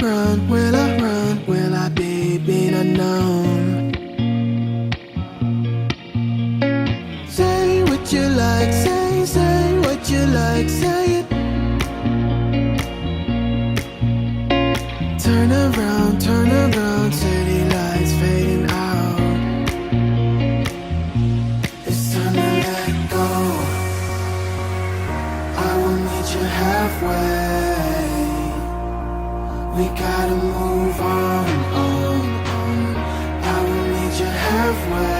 Will I be being unknown? Say what you like, say what you like, say it. Turn around, city lights fading out. It's time to let go. I will meet you halfway. We gotta move on. I will meet you halfway.